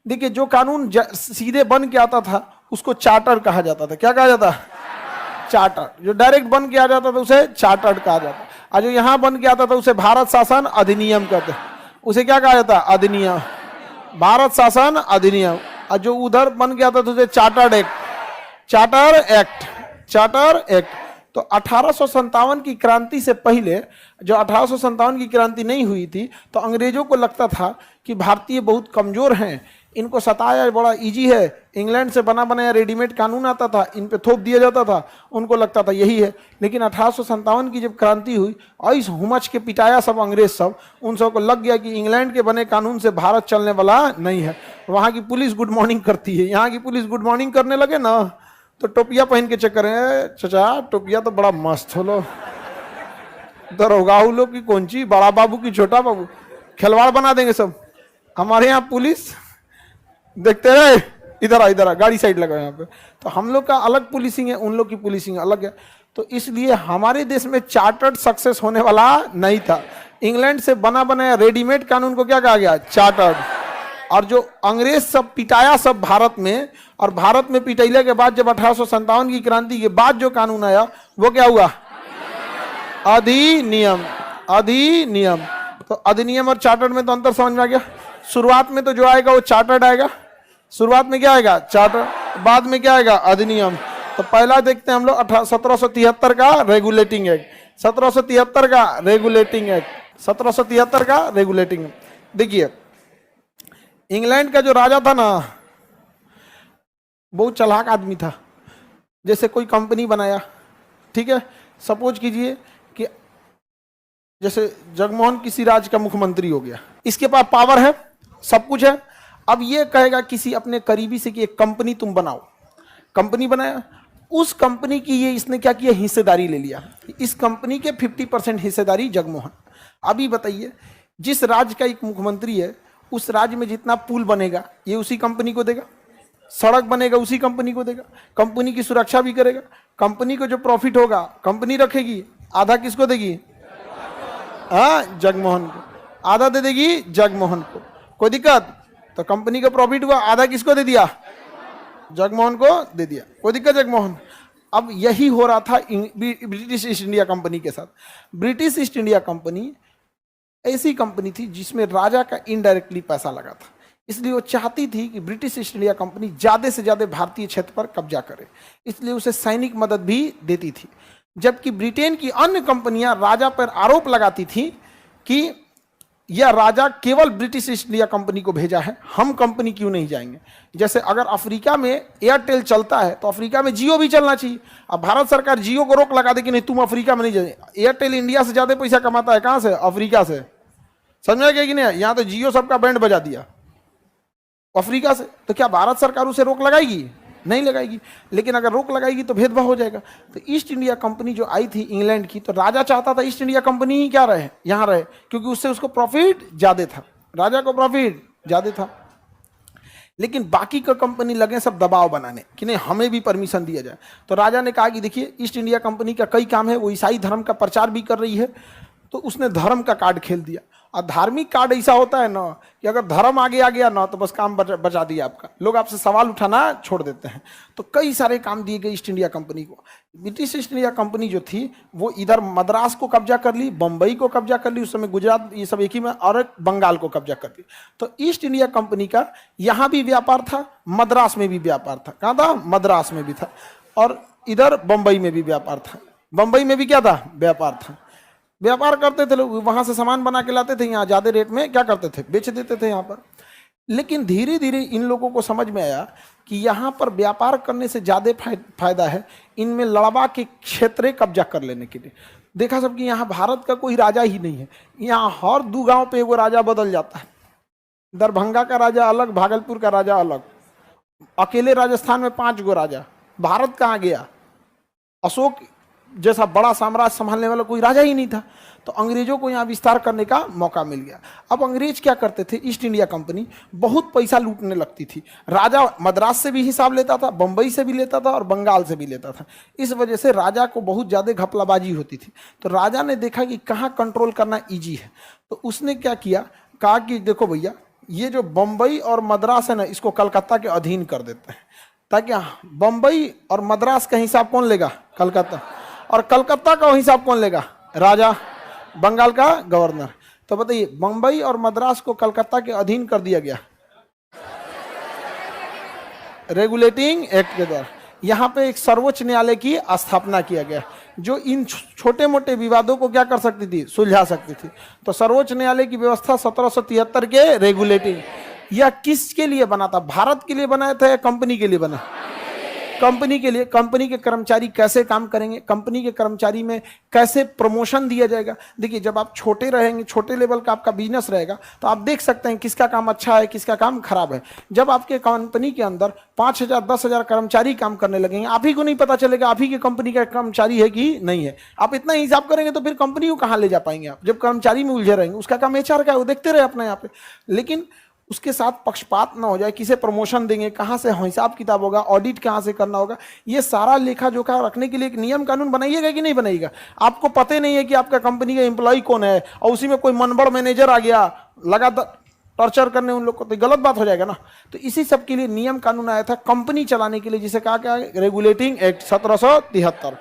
देखिए जो कानून सीधे बन के आता था उसको चार्टर कहा जाता था। क्या कहा जाता? चार्टर। जो डायरेक्ट बन के आ जाता था उसे चार्टर्ड कहा जाता। और जो यहाँ बन के आता था उसे भारत शासन अधिनियम कहते। उसे क्या कहा जाता? अधिनियम, भारत शासन अधिनियम। और जो उधर बन के आता था उसे chartered act, charter act, charter act. तो 1857 की क्रांति से पहले, जो 1857 की क्रांति नहीं हुई थी, तो अंग्रेजों को लगता था कि भारतीय बहुत कमजोर हैं, इनको सताया बड़ा इजी है। इंग्लैंड से बना बनाया रेडीमेड कानून आता था, इन पे थोप दिया जाता था, उनको लगता था यही है। लेकिन 1857 की जब क्रांति हुई, ऐस हुमच के पिटाया सब अंग्रेज सब, उन सबको लग गया कि इंग्लैंड के बने कानून से भारत चलने वाला नहीं है। वहाँ की पुलिस गुड मॉर्निंग करती है, यहाँ की पुलिस गुड मॉर्निंग करने लगे ना, तो टोपिया पहन के चक्कर है, चचा टोपिया तो बड़ा मस्त हो लो, दरोगा लोग की कौन ची, बड़ा बाबू की छोटा बाबू, खिलवाड़ बना देंगे सब। हमारे यहाँ पुलिस देखते रहे, इधर आ गाड़ी साइड लगा यहाँ पे। तो हम लोग का अलग पुलिसिंग है, उन लोग की पुलिसिंग अलग है। तो इसलिए हमारे देश में चार्टर्ड सक्सेस होने वाला नहीं था। इंग्लैंड से बना बनाया रेडीमेड कानून को क्या कहा गया? चार्टर्ड। और जो अंग्रेज सब पिटाया सब भारत में, और भारत में पिटाइले के बाद जब 1857 की क्रांति के बाद जो कानून आया वो क्या हुआ? अधिनियम। अधिनियम। तो अधिनियम और चार्टर्ड में तो अंतर समझ में आ गया। शुरुआत में तो जो आएगा वो चार्टर्ड आएगा, शुरुआत में क्या आएगा? चार्टर, बाद में क्या आएगा? अधिनियम। तो पहला देखते हैं हम लोग 1773 का रेगुलेटिंग एक्ट, 1773 का रेगुलेटिंग एक्ट, 1773 का रेगुलेटिंग। देखिए इंग्लैंड का जो राजा था ना, बहुत चालाक आदमी था। जैसे कोई कंपनी बनाया, ठीक है, सपोज कीजिए कि जैसे जगमोहन किसी राज्य का मुख्यमंत्री हो गया, इसके पास पावर है, सब कुछ है। अब ये कहेगा किसी अपने करीबी से कि एक कंपनी तुम बनाओ, कंपनी बनाया, उस कंपनी की ये इसने क्या किया? हिस्सेदारी ले लिया। इस कंपनी के 50% हिस्सेदारी जगमोहन। अभी बताइए, जिस राज्य का एक मुख्यमंत्री है, उस राज्य में जितना पुल बनेगा ये उसी कंपनी को देगा, सड़क बनेगा उसी कंपनी को देगा, कंपनी की सुरक्षा भी करेगा, कंपनी को जो प्रॉफिट होगा कंपनी रखेगी, आधा किसको देगी? हाँ, जगमोहन को। आधा दे देगी जगमोहन को, कोई दिक्कत? तो कंपनी का प्रॉफिट हुआ, आधा किसको दे दिया? जगमोहन को दे दिया, कोई दिक्कत? जगमोहन। अब यही हो रहा था ब्रिटिश ईस्ट इंडिया कंपनी के साथ। ब्रिटिश ईस्ट इंडिया कंपनी ऐसी कंपनी थी जिसमें राजा का इनडायरेक्टली पैसा लगा था, इसलिए वो चाहती थी कि ब्रिटिश ईस्ट इंडिया कंपनी ज़्यादा से ज़्यादा भारतीय क्षेत्र पर कब्जा करे, इसलिए उसे सैनिक मदद भी देती थी। जबकि ब्रिटेन की अन्य कंपनियां राजा पर आरोप लगाती थी कि यह राजा केवल ब्रिटिश ईस्ट इंडिया कंपनी को भेजा है, हम कंपनी क्यों नहीं जाएंगे। जैसे अगर अफ्रीका में एयरटेल चलता है तो अफ्रीका में जियो भी चलना चाहिए। अब भारत सरकार जियो को रोक लगा दे कि नहीं तुम अफ्रीका में नहीं जाए। एयरटेल इंडिया से ज़्यादा पैसा कमाता है, कहाँ से? अफ्रीका से। समझ गया कि नहीं? यहाँ तो जियो सबका बैंड बजा दिया अफ्रीका से, तो क्या भारत सरकार उसे रोक लगाएगी? नहीं लगाएगी। लेकिन अगर रोक लगाएगी तो भेदभाव हो जाएगा। तो ईस्ट इंडिया कंपनी जो आई थी इंग्लैंड की, तो राजा चाहता था ईस्ट इंडिया कंपनी ही क्या रहे, यहाँ रहे, क्योंकि उससे उसको प्रॉफिट ज़्यादा था, राजा को प्रॉफिट ज़्यादा था। लेकिन बाकी का कंपनी लगे सब दबाव बनाने कि नहीं हमें भी परमिशन दिया जाए। तो राजा ने कहा कि देखिए ईस्ट इंडिया कंपनी का कई काम है, वो ईसाई धर्म का प्रचार भी कर रही है, तो उसने धर्म का कार्ड खेल दिया। और धार्मिक कार्ड ऐसा होता है ना कि अगर धर्म आगे आ गया ना तो बस काम बचा दिया आपका, लोग आपसे सवाल उठाना छोड़ देते हैं। तो कई सारे काम दिए गए ईस्ट इंडिया कंपनी को। ब्रिटिश ईस्ट इंडिया कंपनी जो थी वो इधर मद्रास को कब्जा कर ली, बम्बई को कब्जा कर ली, उस समय गुजरात ये सब एक ही में, और बंगाल को कब्जा कर ली। तो ईस्ट इंडिया कंपनी का यहाँ भी व्यापार था, मद्रास में भी व्यापार था। कहाँ था? मद्रास में भी था, और इधर बम्बई में भी व्यापार था। बम्बई में भी क्या था? व्यापार था। व्यापार करते थे लोग, वहां से सामान बना के लाते थे, यहाँ ज्यादा रेट में क्या करते थे? बेच देते थे यहाँ पर। लेकिन धीरे धीरे इन लोगों को समझ में आया कि यहाँ पर व्यापार करने से ज्यादा फायदा है इनमें लड़वा के क्षेत्र कब्जा कर लेने के लिए। देखा सब कि यहाँ भारत का कोई राजा ही नहीं है, यहाँ हर 2 गांव पे एगो राजा बदल जाता है। दरभंगा का राजा अलग, भागलपुर का राजा अलग, अकेले राजस्थान में 5 गो राजा। भारत कहाँ गया? अशोक जैसा बड़ा साम्राज्य संभालने वाला कोई राजा ही नहीं था। तो अंग्रेजों को यहाँ विस्तार करने का मौका मिल गया। अब अंग्रेज क्या करते थे? ईस्ट इंडिया कंपनी बहुत पैसा लूटने लगती थी। राजा मद्रास से भी हिसाब लेता था, बंबई से भी लेता था, और बंगाल से भी लेता था। इस वजह से राजा को बहुत ज़्यादा घपलाबाजी होती थी। तो राजा ने देखा कि कहाँ कंट्रोल करना ईजी है, तो उसने क्या किया, कहा कि देखो भैया ये जो बंबई और मद्रास है ना, इसको कलकत्ता के अधीन कर देते हैं, ताकि बंबई और मद्रास का हिसाब कौन लेगा? कलकत्ता। और कलकत्ता का हिसाब कौन लेगा? राजा, बंगाल का गवर्नर। तो बताइए, बंबई और मद्रास को कलकत्ता के अधीन कर दिया गया रेगुलेटिंग एक्ट के द्वारा। यहां पे एक सर्वोच्च न्यायालय की स्थापना किया गया, जो इन छोटे मोटे विवादों को क्या कर सकती थी? सुलझा सकती थी। तो सर्वोच्च न्यायालय की व्यवस्था 1773 के रेगुलेटिंग। यह किसके लिए बना था? भारत के लिए बनाया था या कंपनी के लिए बना? कंपनी के लिए। कंपनी के कर्मचारी कैसे काम करेंगे, कंपनी के कर्मचारी में कैसे प्रमोशन दिया जाएगा। देखिए, जब आप छोटे रहेंगे, छोटे लेवल का आपका बिजनेस रहेगा, तो आप देख सकते हैं किसका काम अच्छा है, किसका काम खराब है। जब आपके कंपनी के अंदर 5,000 10,000 कर्मचारी काम करने लगेंगे, आप ही को नहीं पता चलेगा आप ही की कंपनी का कर्मचारी है कि नहीं है। आप इतना हिसाब करेंगे तो फिर कंपनी को कहाँ ले जा पाएंगे आप, जब कर्मचारी में उलझे रहेंगे। उसका काम HR का है, वो देखते रहे अपने यहाँ पे। लेकिन उसके साथ पक्षपात ना हो जाए, किसे प्रमोशन देंगे, कहाँ से हिसाब किताब होगा, ऑडिट कहाँ से करना होगा, ये सारा लेखा जोखा रखने के लिए एक नियम कानून बनाइएगा कि नहीं बनाइएगा। आपको पता नहीं है कि आपका कंपनी का एम्प्लॉय कौन है, और उसी में कोई मनबड़ मैनेजर आ गया लगा टॉर्चर करने उन लोग को, तो गलत बात हो जाएगा ना। तो इसी सब के लिए नियम कानून आया था कंपनी चलाने के लिए, जिसे कहा गया रेगुलेटिंग एक्ट 1773।